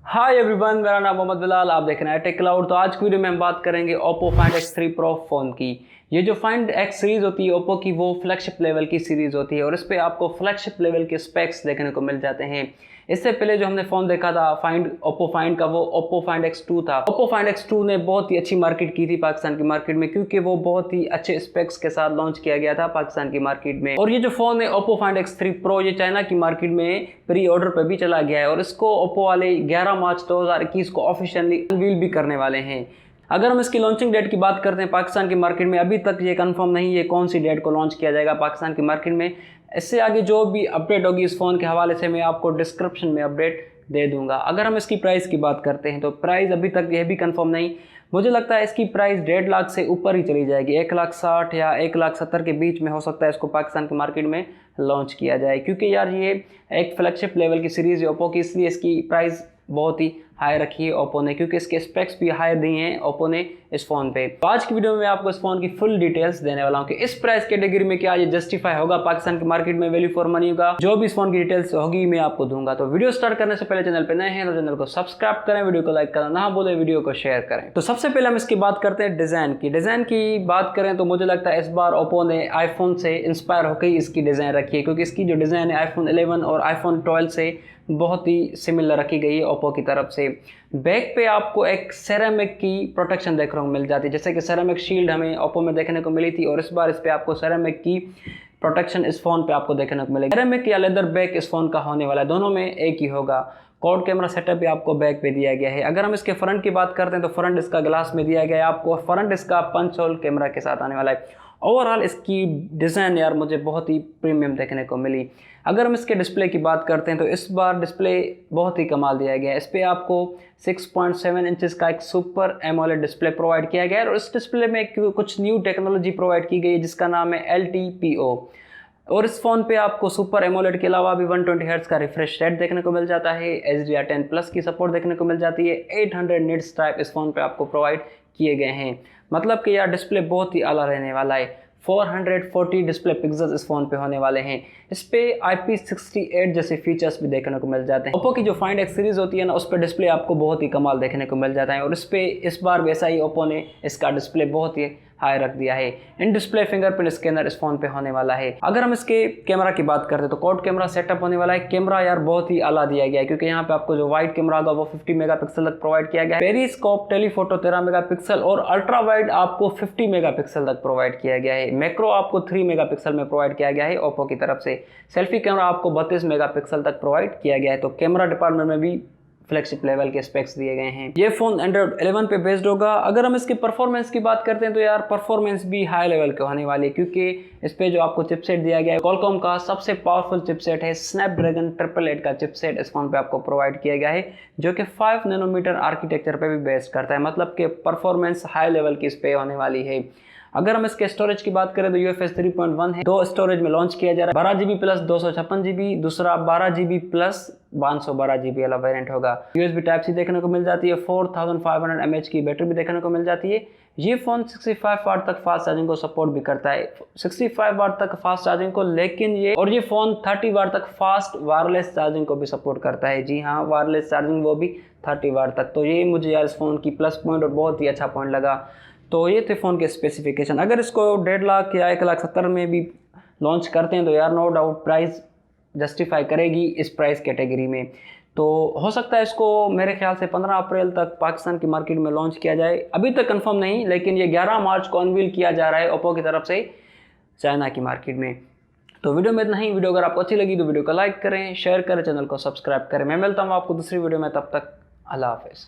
Hi everyone, मेरा नाम मोहम्मद बिलाल। आप देख रहे हैं टेक क्लाउड। तो आज की वीडियो में हम बात करेंगे Oppo find X3 pro phone की। ये जो फाइंड X सीरीज़ होती है ओप्पो की, वो फ्लैगशिप लेवल की सीरीज़ होती है और इस पे आपको फ्लैगशिप लेवल के स्पेक्स देखने को मिल जाते हैं। इससे पहले जो हमने फ़ोन देखा था ओप्पो फाइंड का, वो ओप्पो फाइंड X2 था। ओप्पो फाइंड X2 ने बहुत ही अच्छी मार्केट की थी पाकिस्तान की मार्केट में, क्योंकि वो बहुत ही अच्छे स्पेक्स के साथ लॉन्च किया गया था पाकिस्तान की मार्केट में। और ये जो फ़ोन है ओप्पो फाइंड X3 प्रो, ये चाइना की मार्केट में प्री ऑर्डर पर भी चला गया है और इसको ओप्पो वाले 11 मार्च 2021 को ऑफिशियली अनवील भी करने वाले हैं। अगर हम इसकी लॉन्चिंग डेट की बात करते हैं पाकिस्तान की मार्केट में, अभी तक ये कंफर्म नहीं है कौन सी डेट को लॉन्च किया जाएगा पाकिस्तान की मार्केट में। इससे आगे जो भी अपडेट होगी इस फ़ोन के हवाले से मैं आपको डिस्क्रिप्शन में अपडेट दे दूंगा। अगर हम इसकी प्राइस की बात करते हैं तो प्राइस अभी तक यह भी कंफर्म नहीं। मुझे लगता है इसकी प्राइस 1.5 लाख से ऊपर ही चली जाएगी। 1,60,000 या 1,70,000 के बीच में हो सकता है इसको पाकिस्तान की मार्केट में लॉन्च किया जाए, क्योंकि यार ये एक फ्लैगशिप लेवल की सीरीज़ है ओप्पो की, इसलिए इसकी प्राइस बहुत ही हाई रखी है ओप्पो ने, क्योंकि इसके स्पेक्स भी हाई दिए हैं ओप्पो ने इस फ़ोन पे। तो आज की वीडियो में मैं आपको इस फ़ोन की फुल डिटेल्स देने वाला हूँ कि इस प्राइस कैटेगरी में क्या ये जस्टिफाई होगा पाकिस्तान की मार्केट में, वैल्यू फॉर मनी होगा। जो भी इस फ़ोन की डिटेल्स होगी मैं आपको दूंगा। तो वीडियो स्टार्ट करने से पहले चैनल पर नए हैं तो चैनल को सब्सक्राइब करें, वीडियो को लाइक करना ना भूलें, वीडियो को शेयर करें। तो सबसे पहले हम इसकी बात करते हैं डिज़ाइन की। डिज़ाइन की बात करें तो मुझे लगता है इस बार ओप्पो ने आईफोन से इंस्पायर होकर ही इसकी डिज़ाइन रखी है, क्योंकि इसकी जो डिज़ाइन है आईफोन 11 और आईफोन 12 से बहुत ही सिमिलर रखी गई है ओप्पो की तरफ से। बैक पे आपको एक सेरेमिक की प्रोटेक्शन देखने को मिल जाती है, जैसे कि सेरेमिक शील्ड हमें ओप्पो में देखने को मिली थी और इस बार इस पे आपको सेरेमिक की प्रोटेक्शन इस फ़ोन पे आपको देखने को मिलेगी। सेरेमिक या लेदर बैक इस फ़ोन का होने वाला है, दोनों में एक ही होगा। क्वाड कैमरा सेटअप भी आपको बैक पे दिया गया है। अगर हम इसके फ्रंट की बात करते हैं तो फ्रंट इसका ग्लास में दिया गया है आपको, फ्रंट इसका पंच होल कैमरा के साथ आने वाला है। ओवरऑल इसकी डिज़ाइन यार मुझे बहुत ही प्रीमियम देखने को मिली। अगर हम इसके डिस्प्ले की बात करते हैं तो इस बार डिस्प्ले बहुत ही कमाल दिया गया है। इस पर आपको 6.7 इंचेस का एक सुपर एमोलेड डिस्प्ले प्रोवाइड किया गया है और इस डिस्प्ले में कुछ न्यू टेक्नोलॉजी प्रोवाइड की गई है जिसका नाम है LTPO। और इस फ़ोन पे आपको सुपर एमोलेड के अलावा भी 120 हर्ट्ज का रिफ्रेश रेट देखने को मिल जाता है। HDR10+ की सपोर्ट देखने को मिल जाती है। 800 निट्स टाइप इस फ़ोन पे आपको प्रोवाइड किए गए हैं, मतलब कि यार डिस्प्ले बहुत ही आला रहने वाला है। 440 डिस्प्ले पिक्सल्स इस फ़ोन पे होने वाले हैं। इस पे IP68 जैसे फीचर्स भी देखने को मिल जाते हैं। ओप्पो की जो फाइंड X सीरीज़ होती है ना, उस पर डिस्प्ले आपको बहुत ही कमाल देखने को मिल जाता है और इस बार वैसा ही ओप्पो ने इसका डिस्प्ले बहुत ही हाई रख दिया है। इन डिस्प्ले फिंगरप्रिंट स्कैनर इस फ़ोन पे होने वाला है। अगर हम इसके कैमरा की बात करते हैं तो क्वाड कैमरा सेटअप होने वाला है। कैमरा यार बहुत ही आला दिया गया है, क्योंकि यहाँ पे आपको जो वाइड कैमरा होगा वो 50 मेगापिक्सल तक प्रोवाइड किया गया है। पेरिस्कोप टेलीफोटो 13 मेगापिक्सल और अल्ट्रा वाइड आपको 50 मेगापिक्सल तक प्रोवाइड किया गया है। मैक्रो आपको 3 मेगापिक्सल में प्रोवाइड किया गया है ओप्पो की तरफ से। सेल्फी कैमरा आपको 32 मेगापिक्सल तक प्रोवाइड किया गया है। तो कैमरा डिपार्टमेंट में भी फ्लैगशिप लेवल के स्पेक्स दिए गए हैं। ये फ़ोन एंड्रॉइड 11 पे बेस्ड होगा। अगर हम इसकी परफॉर्मेंस की बात करते हैं तो यार परफॉर्मेंस भी हाई लेवल के होने वाली है, क्योंकि इस पे जो आपको चिपसेट दिया गया है क्वालकॉम का सबसे पावरफुल चिपसेट है। स्नैपड्रैगन 888 का चिपसेट इस फोन पे आपको प्रोवाइड किया गया है, जो कि 5 नैनोमीटर आर्किटेक्चर पे भी बेस्ड करता है, मतलब कि परफॉर्मेंस हाई लेवल की इस पे होने वाली है। अगर हम इसके स्टोरेज की बात करें तो UFS 3.1 है। 2 स्टोरेज में लॉन्च किया जा रहा है, 12 GB प्लस 256 GB, दूसरा 12 GB प्लस 512 GB वाला वेरिएंट होगा। USB Type-C देखने को मिल जाती है। 4500 mAh की बैटरी भी देखने को मिल जाती है। ये फ़ोन 65 वाट तक फास्ट चार्जिंग को सपोर्ट भी करता है, 65 वाट तक फास्ट चार्जिंग को, लेकिन ये फ़ोन 30 वाट तक फास्ट वायरलेस चार्जिंग को भी सपोर्ट करता है। जी हाँ, वायरलेस चार्जिंग वो भी 30 वाट तक। तो ये मुझे यार इस फ़ोन की प्लस पॉइंट और बहुत ही अच्छा पॉइंट लगा। तो ये थे फ़ोन के स्पेसिफिकेशन। अगर इसको 1.5 लाख या 1,70,000 में भी लॉन्च करते हैं तो यार नो डाउट प्राइस जस्टिफाई करेगी इस प्राइस कैटेगरी में। तो हो सकता है इसको मेरे ख्याल से 15 अप्रैल तक पाकिस्तान की मार्केट में लॉन्च किया जाए। अभी तक कंफर्म नहीं, लेकिन ये 11 मार्च को अनवील किया जा रहा है ओप्पो की तरफ से चाइना की मार्केट में। तो वीडियो में इतना ही। वीडियो अगर आपको अच्छी लगी तो वीडियो को लाइक करें, शेयर करें, चैनल को सब्सक्राइब करें। मैं मिलता हूँ आपको दूसरी वीडियो में, तब तक अल्लाह हाफिज़।